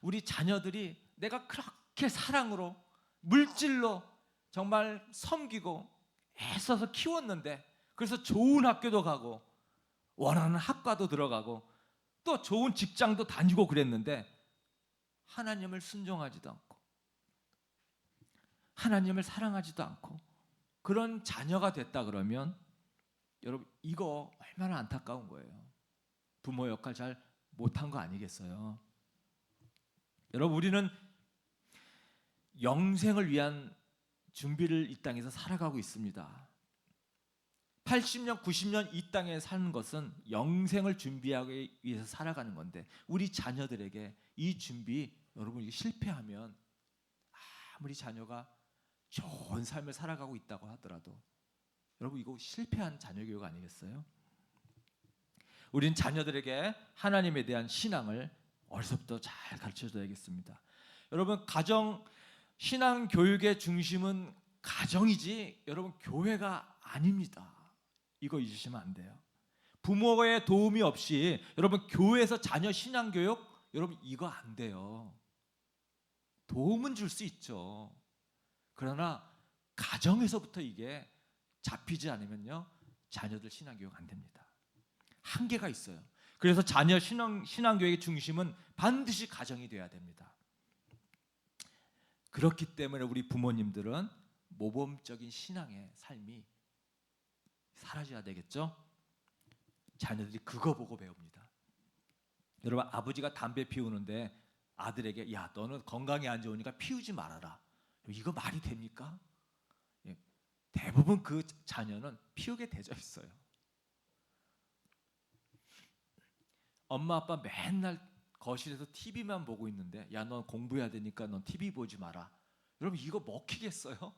우리 자녀들이 내가 그렇게 사랑으로 물질로 정말 섬기고 애써서 키웠는데, 그래서 좋은 학교도 가고 원하는 학과도 들어가고 또 좋은 직장도 다니고 그랬는데 하나님을 순종하지도 않고 하나님을 사랑하지도 않고 그런 자녀가 됐다 그러면 여러분, 이거 얼마나 안타까운 거예요. 부모 역할 잘 못한 거 아니겠어요? 여러분, 우리는 영생을 위한 준비를 이 땅에서 살아가고 있습니다. 80년, 90년 이 땅에 사는 것은 영생을 준비하기 위해서 살아가는 건데, 우리 자녀들에게 이 준비, 여러분, 이게 실패하면 아무리 자녀가 좋은 삶을 살아가고 있다고 하더라도 여러분, 이거 실패한 자녀 교육 아니겠어요? 우린 자녀들에게 하나님에 대한 신앙을 어려서부터 잘 가르쳐줘야겠습니다. 여러분, 신앙 교육의 중심은 가정이지 여러분 교회가 아닙니다. 이거 잊으시면 안 돼요. 부모의 도움이 없이 여러분 교회에서 자녀 신앙 교육, 여러분 이거 안 돼요. 도움은 줄 수 있죠. 그러나 가정에서부터 이게 잡히지 않으면요, 자녀들 신앙 교육 안 됩니다. 한계가 있어요. 그래서 자녀 신앙 교육의 중심은 반드시 가정이 돼야 됩니다. 그렇기 때문에 우리 부모님들은 모범적인 신앙의 삶이 사라져야 되겠죠? 자녀들이 그거 보고 배웁니다. 여러분, 아버지가 담배 피우는데 아들에게, 야, 너는 건강이 안 좋으니까 피우지 말아라. 이거 말이 됩니까? 대부분 그 자녀는 피우게 되져 있어요. 엄마 아빠 맨날 거실에서 TV만 보고 있는데, 야, 넌 공부해야 되니까 넌 TV 보지 마라. 여러분, 이거 먹히겠어요?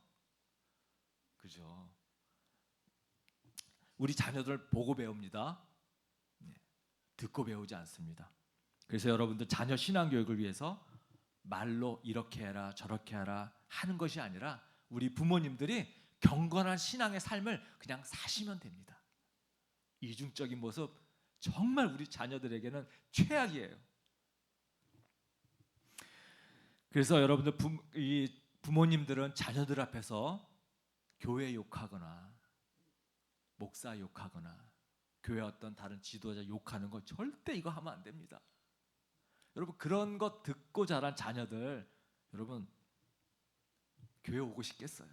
그죠? 우리 자녀들 보고 배웁니다. 듣고 배우지 않습니다. 그래서 여러분들 자녀 신앙 교육을 위해서 말로 이렇게 해라 저렇게 해라 하는 것이 아니라 우리 부모님들이 경건한 신앙의 삶을 그냥 사시면 됩니다. 이중적인 모습 정말 우리 자녀들에게는 최악이에요. 그래서 여러분들 부모님들은 자녀들 앞에서 교회 욕하거나 목사 욕하거나 교회 어떤 다른 지도자 욕하는 거 절대 이거 하면 안 됩니다. 여러분, 그런 거 듣고 자란 자녀들, 여러분 교회 오고 싶겠어요?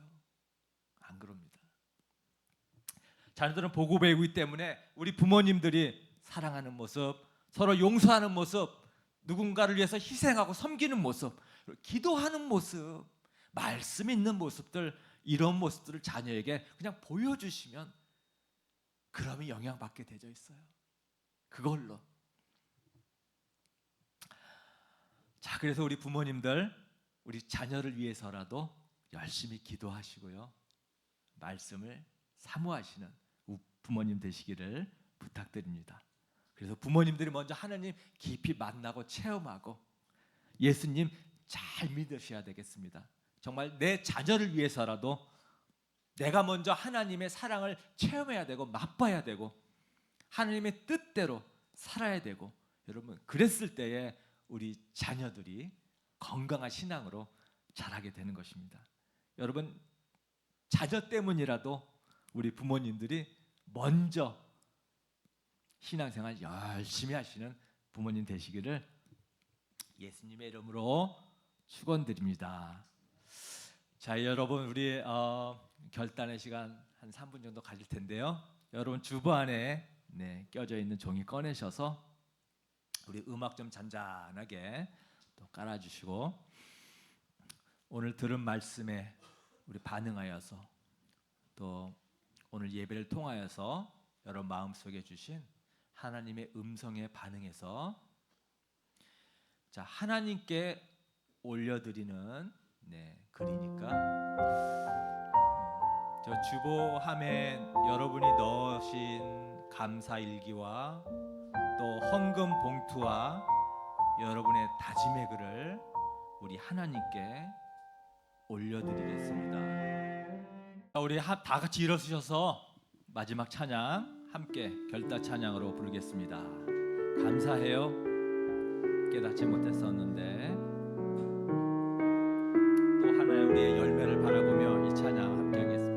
안 그럽니다. 자녀들은 보고 배우기 때문에 우리 부모님들이 사랑하는 모습, 서로 용서하는 모습, 누군가를 위해서 희생하고 섬기는 모습, 기도하는 모습, 말씀 있는 모습들, 이런 모습들을 자녀에게 그냥 보여주시면 그러면 영향받게 되어 있어요. 그걸로. 자, 그래서 우리 부모님들, 우리 자녀를 위해서라도 열심히 기도하시고요, 말씀을 사모하시는 부모님 되시기를 부탁드립니다. 그래서 부모님들이 먼저 하나님 깊이 만나고 체험하고 예수님 잘 믿으셔야 되겠습니다. 정말 내 자녀를 위해서라도 내가 먼저 하나님의 사랑을 체험해야 되고 맛봐야 되고 하나님의 뜻대로 살아야 되고, 여러분 그랬을 때에 우리 자녀들이 건강한 신앙으로 자라게 되는 것입니다. 여러분 자녀 때문이라도 우리 부모님들이 먼저 신앙생활 열심히 하시는 부모님 되시기를 예수님의 이름으로 축원드립니다. 자, 여러분 우리 결단의 시간 한 3분 정도 가질 텐데요. 여러분 주보 안에 껴져 있는 종이 꺼내셔서 우리 음악 좀 잔잔하게 또 깔아주시고 오늘 들은 말씀에 우리 반응하여서 또 오늘 예배를 통하여서 여러분 마음속에 주신 하나님의 음성에 반응해서 자, 하나님께 올려드리는 글이니까 저 주보함에 여러분이 넣으신 감사일기와 또 헌금 봉투와 여러분의 다짐의 글을 우리 하나님께 올려드리겠습니다. 우리 다 같이 일어서셔서 마지막 찬양 함께 결단 찬양으로 부르겠습니다. 감사해요. 깨닫지 못했었는데 또 하나의 우리의 열매를 바라보며 이 찬양 함께 하겠습니다.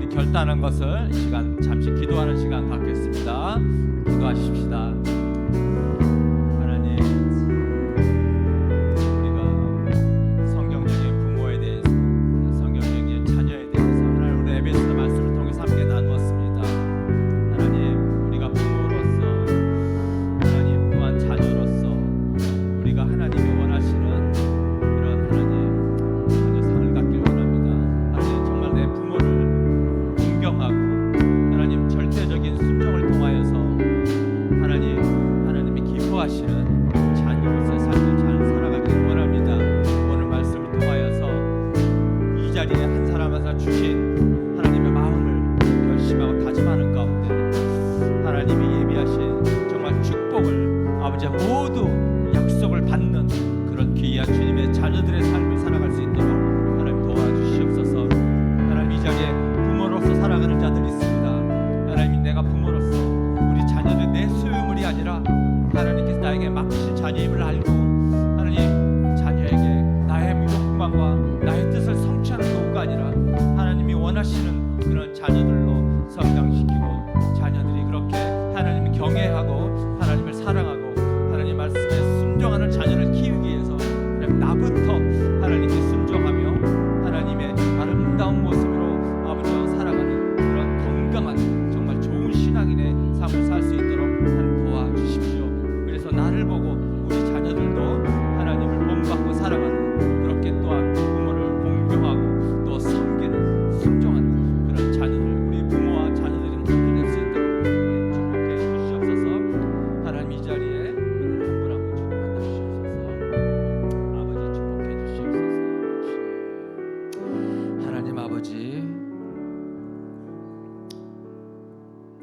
결단한 것을 이 시간 잠시 기도하는 시간 갖겠습니다. 기도하십시다. 하나님, 우리가 성경적인 부모에 대해서, 성경적인 자녀에 대해서 하나님 우리 에베소서 말씀을 통해서 함께 나누었습니다. 하나님, 우리가 부모로서, 하나님 또한 자녀로서 우리가 하나님이 원하시는 하나님이 예비하신 정말 축복을 아버지 모두 약속을 받는 그런 귀한 주님의 자녀들의 삶을 살아갈 수 있도록 하나님 도와주시옵소서. 하나님 이 자리에 부모로서 살아가는 자들이 있습니다. 하나님 내가 부모로서 우리 자녀들 내 소유물이 아니라 하나님께서 나에게 맡기신 자녀임을 알고 하나님 자녀에게 나의 욕망과 나의 뜻을 성취하는 도구가 아니라 하나님이 원하시는 그런 자녀들로 성장시키고 자녀들이 그렇게 하나님을 경외하고 하나님을 사랑하고 하나님 말씀에 순종하는 자녀를 키우기 위해서 하나님 나부터 하나님께 순종하며 하나님의 아름다운 모습으로 아버지와 살아가는 그런 건강한 정말 좋은 신앙인의 삶을 살 수 있도록 하나님 도와주십시오. 그래서 나를 보고 우리 자녀들도 하나님을 본받고 살아가는 그렇게 또한 부모를 공경하고 또 섬기는 순종하는 그런 자녀들 우리 부모와 자녀들이 모두 될 수 있도록 축복해 주시옵소서. 하나님 이 자리에 한 분 한 분 주님 만나 주시옵소서. 아버지 축복해 주시옵소서. 하나님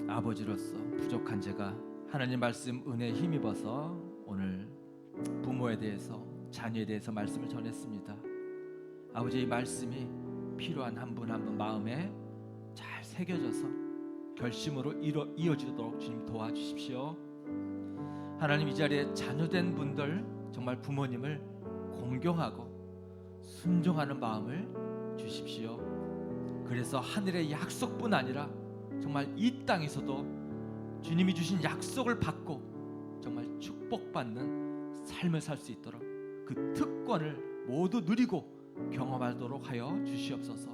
아버지로서 부족한 제가 하나님 말씀 은혜에 힘입어서 오늘 부모에 대해서 자녀에 대해서 말씀을 전했습니다. 아버지 이 말씀이 필요한 한 분 한 분 마음에 잘 새겨져서 결심으로 이어지도록 주님 도와주십시오. 하나님 이 자리에 자녀된 분들 정말 부모님을 공경하고 순종하는 마음을 주십시오. 그래서 하늘의 약속뿐 아니라 정말 이 땅에서도 주님이 주신 약속을 받고 정말 축복받는 삶을 살 수 있도록 그 특권을 모두 누리고 경험하도록 하여 주시옵소서.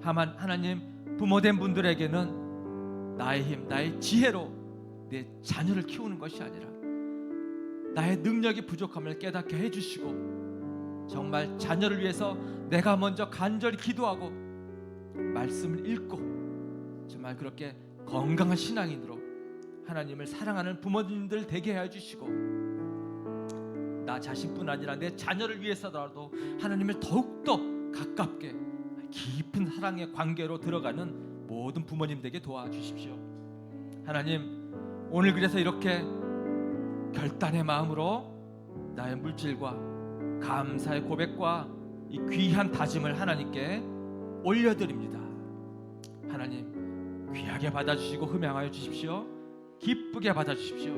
하나님 부모된 분들에게는 나의 힘, 나의 지혜로 내 자녀를 키우는 것이 아니라 나의 능력이 부족함을 깨닫게 해주시고 정말 자녀를 위해서 내가 먼저 간절히 기도하고 말씀을 읽고 정말 그렇게 건강한 신앙인으로 하나님을 사랑하는 부모님들 되게 해주시고 나 자신뿐 아니라 내 자녀를 위해서라도 하나님을 더욱더 가깝게 깊은 사랑의 관계로 들어가는 모든 부모님들에게 도와주십시오. 하나님 오늘 그래서 이렇게 결단의 마음으로 나의 물질과 감사의 고백과 이 귀한 다짐을 하나님께 올려드립니다. 하나님 귀하게 받아주시고 흠양하여 주십시오. 기쁘게 받아주십시오.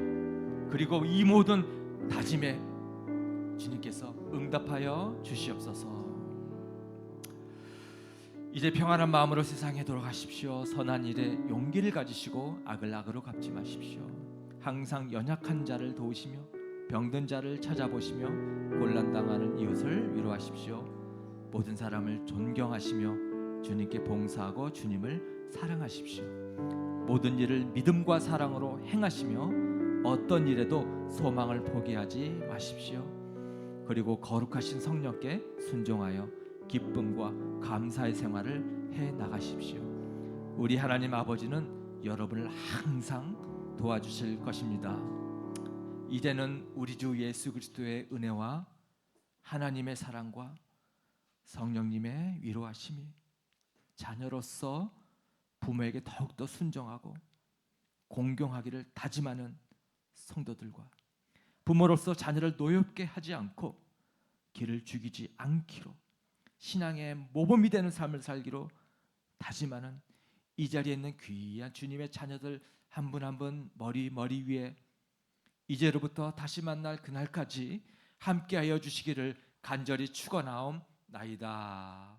그리고 이 모든 다짐에 주님께서 응답하여 주시옵소서. 이제 평안한 마음으로 세상에 돌아가십시오. 선한 일에 용기를 가지시고 악을 악으로 갚지 마십시오. 항상 연약한 자를 도우시며 병든 자를 찾아보시며 곤란당하는 이웃을 위로하십시오. 모든 사람을 존경하시며 주님께 봉사하고 주님을 사랑하십시오. 모든 일을 믿음과 사랑으로 행하시며 어떤 일에도 소망을 포기하지 마십시오. 그리고 거룩하신 성령께 순종하여 기쁨과 감사의 생활을 해 나가십시오. 우리 하나님 아버지는 여러분을 항상 도와주실 것입니다. 이제는 우리 주 예수 그리스도의 은혜와 하나님의 사랑과 성령님의 위로하심이 자녀로서 부모에게 더욱더 순종하고 공경하기를 다짐하는 성도들과 부모로서 자녀를 노엽게 하지 않고 길을 죽이지 않기로 신앙의 모범이 되는 삶을 살기로 다짐하는 이 자리에 있는 귀한 주님의 자녀들 한 분 한 분 머리 위에 이제로부터 다시 만날 그날까지 함께하여 주시기를 간절히 축원하옵나이다.